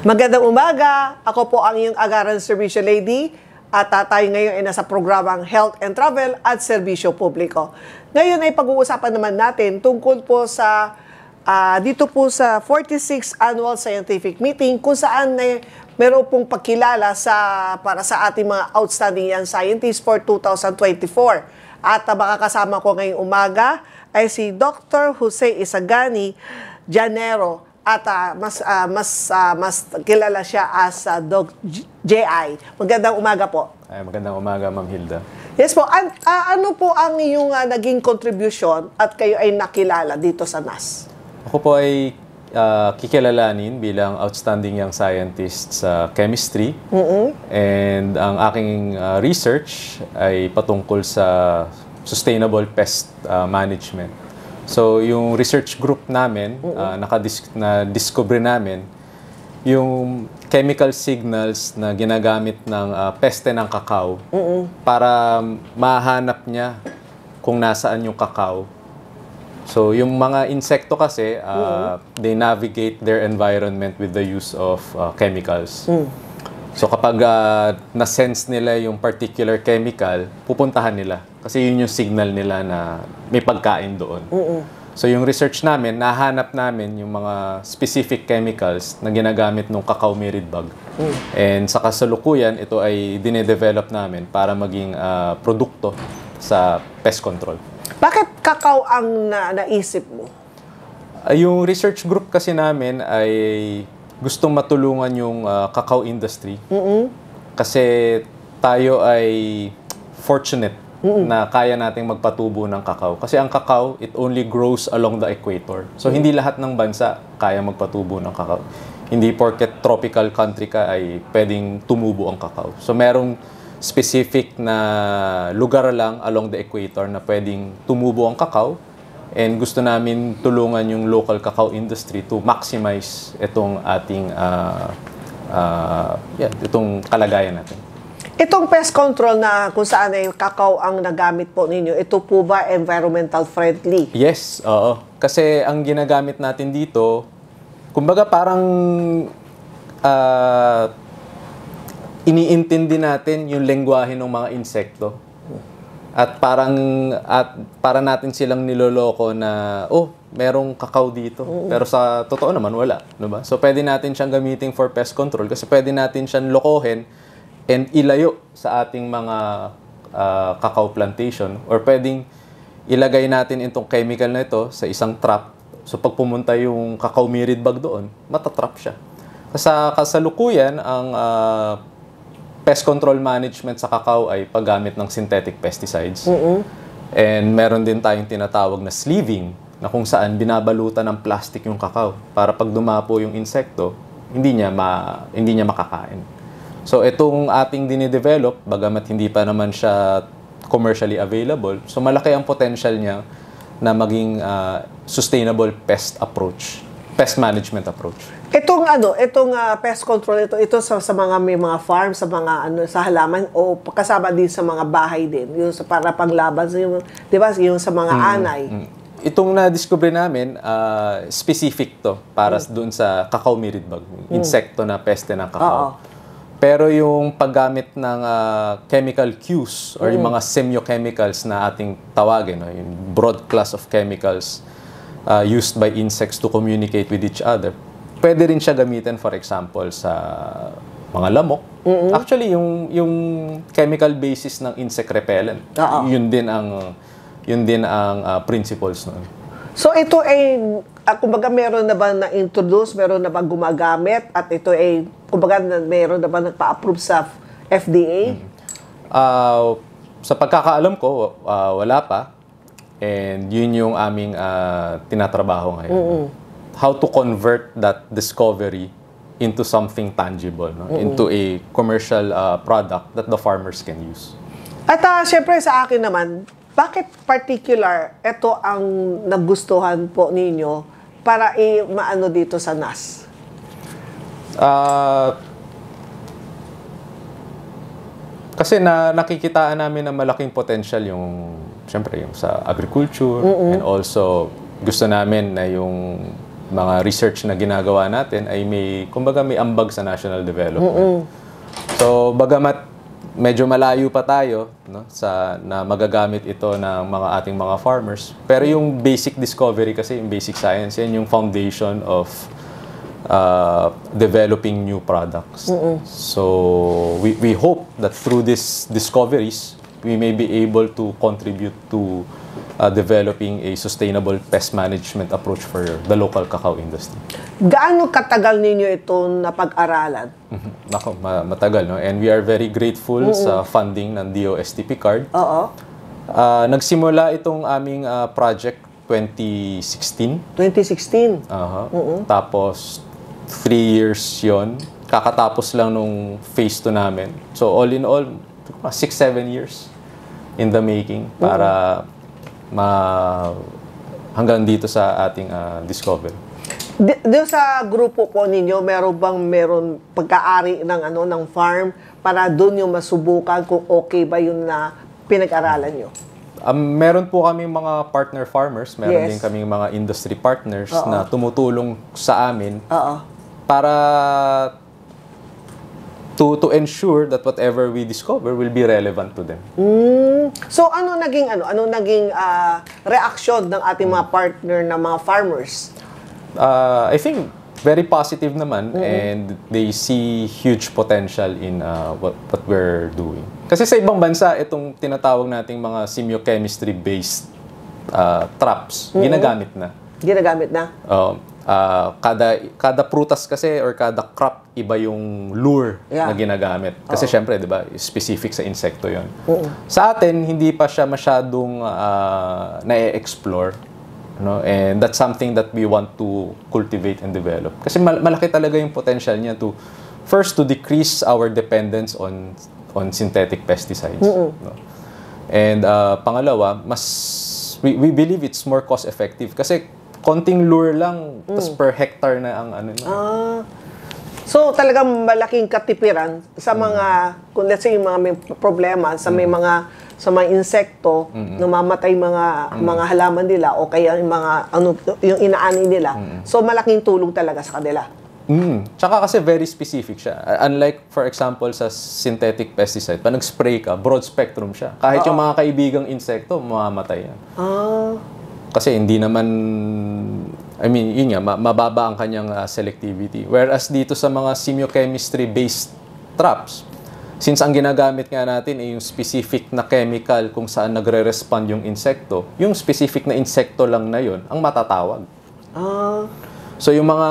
Magandang umaga. Ako po ang iyong Agaran Serbisyo Lady at tayo ngayon ay nasa programang Health and Travel at Serbisyo Publiko. Ngayon ay pag-uusapan naman natin tungkol po sa dito po sa 46th Annual Scientific Meeting kung saan meron pong pagkilala para sa ating mga outstanding young scientists for 2024. At makakasama ko ngayong umaga ay si Dr. Jose Isagani Llanero. At mas kilala siya as Doc J.I. Magandang umaga po. Magandang umaga, Ma'am Hilda. Yes po. Ano po ang iyong naging contribution at kayo ay nakilala dito sa NAS? Ako po ay kikilalanin bilang outstanding young scientist sa chemistry. And ang aking research ay patungkol sa sustainable pest management. So, yung research group namin, na-discover namin yung chemical signals na ginagamit ng peste ng kakao para mahanap niya kung nasaan yung kakao. So, yung mga insekto kasi, they navigate their environment with the use of chemicals. So, kapag na-sense nila yung particular chemical, pupuntahan nila. Kasi yun yung signal nila na may pagkain doon. So, yung research namin, nahanap namin yung mga specific chemicals na ginagamit ng cacao mirid bug. And sa kasalukuyan, ito ay dinedevelop namin para maging produkto sa pest control. Bakit kakao ang naisip mo? Yung research group kasi namin ay gustong matulungan yung cacao industry. Kasi tayo ay fortunate na kaya nating magpatubo ng kakao. Kasi ang kakao, it only grows along the equator. So, hindi lahat ng bansa kaya magpatubo ng kakao. Hindi porket tropical country ka ay pwedeng tumubo ang kakao. So, merong specific na lugar lang along the equator na pwedeng tumubo ang kakao. And gusto namin tulungan yung local cacao industry to maximize itong ating itong kalagayan natin. Itong pest control na kung saan ay kakao ang nagamit po ninyo, ito po ba environmental friendly? Yes, oo. Kasi ang ginagamit natin dito, kumbaga parang iniintindi natin yung lengguwahe ng mga insekto. At para natin silang niloloko na, merong kakao dito. Pero sa totoo naman, wala. Diba? So, pwede natin siyang gamitin for pest control kasi pwede natin siyang lokohin and ilayo sa ating mga cacao plantation. Or pwedeng ilagay natin itong chemical na ito sa isang trap. So, pag pumunta yung cacao mirid bug doon, matatrap siya. Sa kasalukuyan, ang pest control management sa cacao ay paggamit ng synthetic pesticides. And meron din tayong tinatawag na sleeving, na kung saan binabalutan ng plastic yung cacao para pag dumapo yung insekto, hindi niya makakain. So, itong ating dinidevelop, bagamat hindi pa naman siya commercially available, so malaki ang potential niya na maging sustainable pest management approach. Itong pest control ito sa mga may mga farm, sa mga sa halaman o kasama din sa mga bahay din, yung para panglaban sa yung, 'di ba, yung sa mga anay. Itong na-discover namin, specific to para doon sa cacao mirid bug, insekto na peste ng cacao. Pero yung paggamit ng chemical cues or yung mga semiochemicals na ating tawagin, yung broad class of chemicals used by insects to communicate with each other, pwede rin siya gamitin, for example, sa mga lamok. Actually, yung chemical basis ng insect repellent, yun din ang principles nun. So ito ay, kumbaga meron na ba na-introduce, meron na ba gumagamit, at ito ay, kumbaga meron na ba nagpa-approve sa FDA? Sa pagkakaalam ko, wala pa. And yun yung aming tinatrabaho ngayon. How to convert that discovery into something tangible, into a commercial product that the farmers can use. At syempre sa akin naman, bakit particular ito ang nagustuhan po ninyo para maano dito sa NAS? Kasi nakikitaan namin na malaking potential yung, syempre, yung sa agriculture, and also gusto namin na yung mga research na ginagawa natin ay kumbaga may ambag sa national development. So, bagamat medyo malayo pa tayo, no, na magagamit ito ng ating mga farmers, pero yung basic discovery kasi, yung basic science, yan yung foundation of developing new products. So, we hope that through these discoveries, we may be able to contribute to developing a sustainable pest management approach for the local cacao industry. Gaano katagal ninyo ito napag-aralan? Nako, matagal, no? And we are very grateful sa funding ng DOST Picard. Oo. Nagsimula itong aming project 2016. 2016? Tapos, 3 years yon. Kakatapos lang nung phase 2 namin. So, all in all, 6-7 years in the making para hanggang dito sa ating discovery. Doon sa grupo po ninyo, meron pagkaari ng farm para doon yung masubukan kung okay ba yun na pinag-aralan nyo? Meron po kami mga partner farmers, meron Yes. din kaming mga industry partners na tumutulong sa amin para to ensure that whatever we discover will be relevant to them. So ano naging reaksyon ng ating mga partner na mga farmers? I think very positive naman and they see huge potential in what we're doing. Kasi sa ibang bansa, itong tinatawag nating mga semiochemistry-based traps, ginagamit na. Ginagamit na? Kada prutas kasi or kada crop, iba yung lure na ginagamit. Kasi syempre, di ba, specific sa insekto yon. Sa atin, hindi pa siya masyadong na-explore. No? And that's something that we want to cultivate and develop. Kasi malaki talaga yung potential niya to decrease our dependence on synthetic pesticides. No? And pangalawa, we believe it's more cost effective kasi konting lure lang tas per hectare na ang ano. So talagang malaking katipiran sa mga kung let's say yung mga may problema sa sa mga insekto, namamatay mga halaman nila o kaya yung mga yung inaani nila. So malaking tulong talaga sa kanila. Tsaka kasi very specific siya. Unlike for example sa synthetic pesticide, pag nag-spray ka, broad spectrum siya. Kahit yung mga kaibigang insekto, mamamatay yan. Kasi hindi naman, yun nga, mababa ang kanyang selectivity. Whereas dito sa mga semiochemistry-based traps, since ang ginagamit nga natin ay yung specific na chemical kung saan nagre-respond yung insekto, yung specific na insekto lang na yun ang matatawag. So yung mga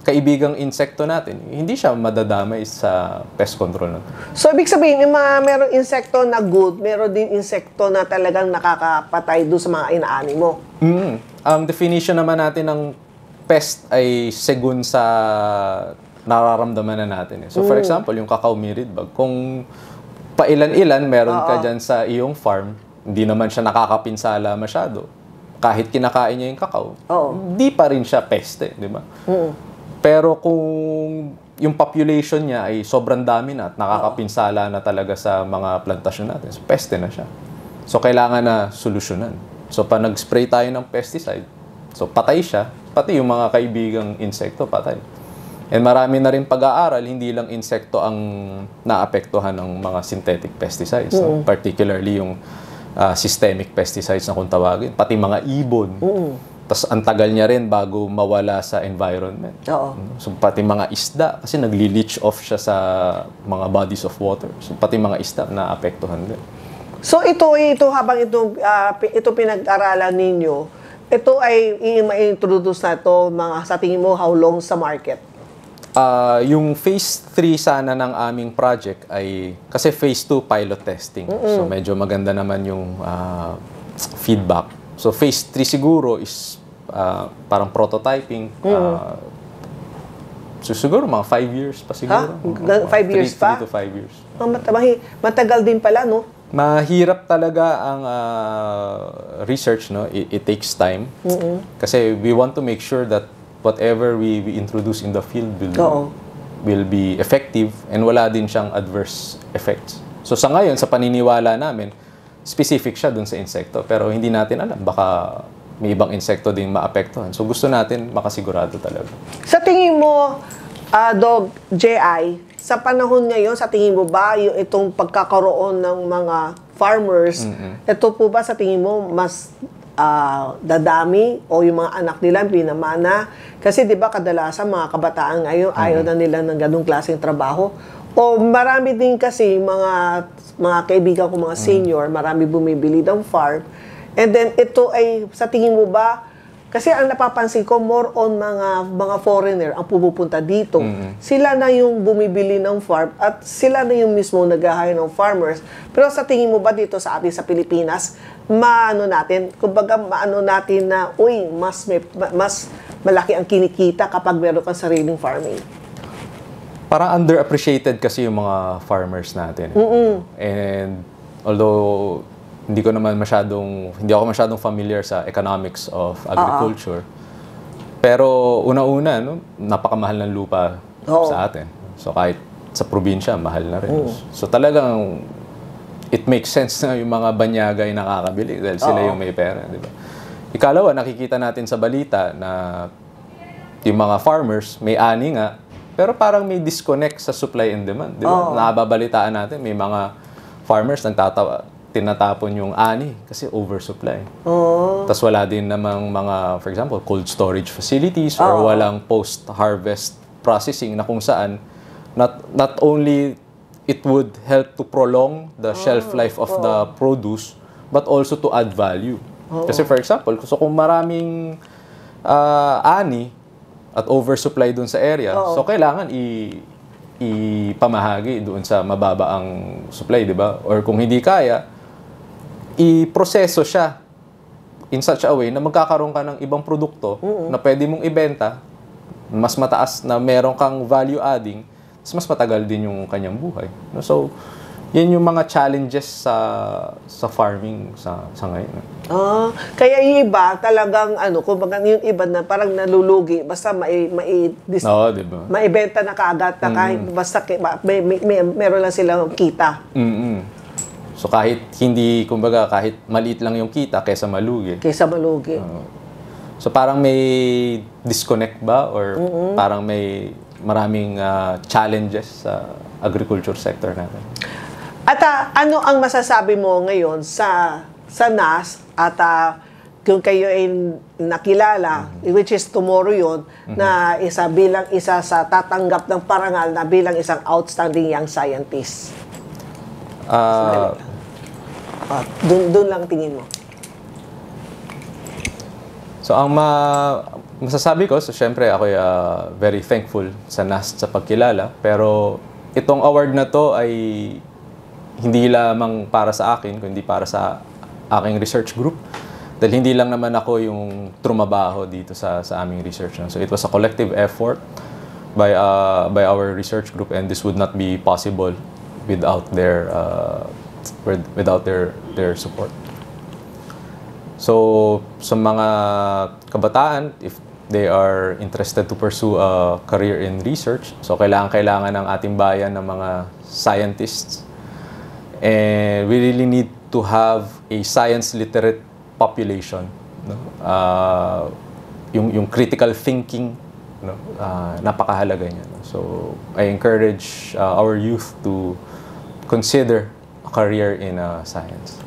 kaibigang insekto natin, hindi siya madadamay sa pest control natin. So ibig sabihin, yung merong insekto na good, meron din insekto na talagang nakakapatay doon sa mga inaani mo. Ang definition naman natin ng pest ay segun sa nararamdaman na natin. So for example, yung cacao mirid bug, kung pailan-ilan meron ka dyan sa iyong farm, hindi naman siya nakakapinsala masyado. Kahit kinakain niya yung cacao, hindi pa rin siya peste, di ba? Pero kung yung population niya ay sobrang dami na at nakakapinsala na talaga sa mga plantasyon natin, so peste na siya. So kailangan na solusyonan. So pag nag-spray tayo ng pesticide, so patay siya, pati yung mga kaibigang insekto patay. And marami na rin pag-aaral, hindi lang insekto ang naapektuhan ng mga synthetic pesticides. No? Particularly yung systemic pesticides na kung tawagin, pati mga ibon. Tapos ang tagal niya rin bago mawala sa environment. So pati mga isda, kasi nagli-leach off siya sa mga bodies of water. So pati mga isda naapektuhan din. So ito habang ito pinag-aralan ninyo, ito ay i-introduce na ito sa tingin mo how long sa market? Yung phase 3 sana ng aming project ay, kasi phase 2 pilot testing. So medyo maganda naman yung feedback. So phase 3 siguro is parang prototyping. So siguro mga 5 years pa siguro. 5 years pa? 3 to 5 years. Matagal din pala, no? Mahirap talaga ang research, no? It takes time. Kasi we want to make sure that whatever we introduce in the field will be effective and wala din siyang adverse effects. So sa ngayon, sa paniniwala namin, specific siya dun sa insekto. Pero hindi natin alam. Baka may ibang insekto din maapektuhan. So gusto natin makasigurado talaga. Sa tingin mo, Dog J.I., sa panahon ngayon, sa tingin mo ba yung itong pagkakaroon ng mga farmers, ito po ba sa tingin mo mas dadami o yung mga anak nila pinamana? Kasi di ba kadalasan mga kabataan ngayon ayaw na nila ng ganung klaseng trabaho. O marami din kasi mga kaibigan ko, mga senior, marami bumibili ng farm. And then ito ay, sa tingin mo ba, kasi ang napapansin ko, more on mga foreigner ang pumupunta dito. Sila na yung bumibili ng farm at sila na yung mismo nag-hire ng farmers. Pero sa tingin mo ba dito sa atin sa Pilipinas, kumbaga maano natin na, mas malaki ang kinikita kapag meron kang sariling farming? Parang underappreciated kasi yung mga farmers natin. And although hindi ako masyadong familiar sa economics of agriculture. Pero una-una, napakamahal ng lupa sa atin. So kahit sa probinsya, mahal na rin. So talagang it makes sense na yung mga banyaga ay nakakabili dahil sila yung may pera, di ba? Ikalawa, nakikita natin sa balita na yung mga farmers may ani nga, pero parang may disconnect sa supply and demand, di ba? Nakababalitaan natin, may mga farmers tinatapon yung ani kasi oversupply. Tapos wala din namang mga, for example, cold storage facilities or walang post-harvest processing na kung saan not only it would help to prolong the shelf life of the produce but also to add value. Kasi for example, kung maraming ani at oversupply dun sa area, so kailangan ipamahagi doon sa mababa ang supply, di ba? Or kung hindi kaya, i-proseso siya in such a way na magkakaroon ka ng ibang produkto na pwede mong ibenta, mas mataas na meron kang value adding, mas matagal din yung kanyang buhay. So, yan yung mga challenges sa farming sa ngayon. Kaya yung iba talagang kumbaga yung iba na parang nalulugi basta diba? maibenta na kaagad na kahit basta meron lang silang kita. So kahit kahit maliit lang yung kita kaysa malugi. So parang may disconnect ba or parang may maraming challenges sa agriculture sector natin. At ano ang masasabi mo ngayon sa NAS at kung kayo ay nakilala, which is tomorrow yon, na bilang isa sa tatanggap ng parangal na bilang isang outstanding young scientist? Doon lang tingin mo. So ang masasabi ko, so syempre ako very thankful sa NAS sa pagkilala, pero itong award na to ay hindi lamang para sa akin, kundi para sa aking research group. Dahil hindi lang naman ako yung trumabaho dito sa aming research. So it was a collective effort by our research group, and this would not be possible without their support. So sa mga kabataan, if they are interested to pursue a career in research, so kailangan ng ating bayan ng mga scientists. And we really need to have a science literate population, no? Yung critical thinking, no? Napakahalaga niya, no? So I encourage our youth to consider a career in science.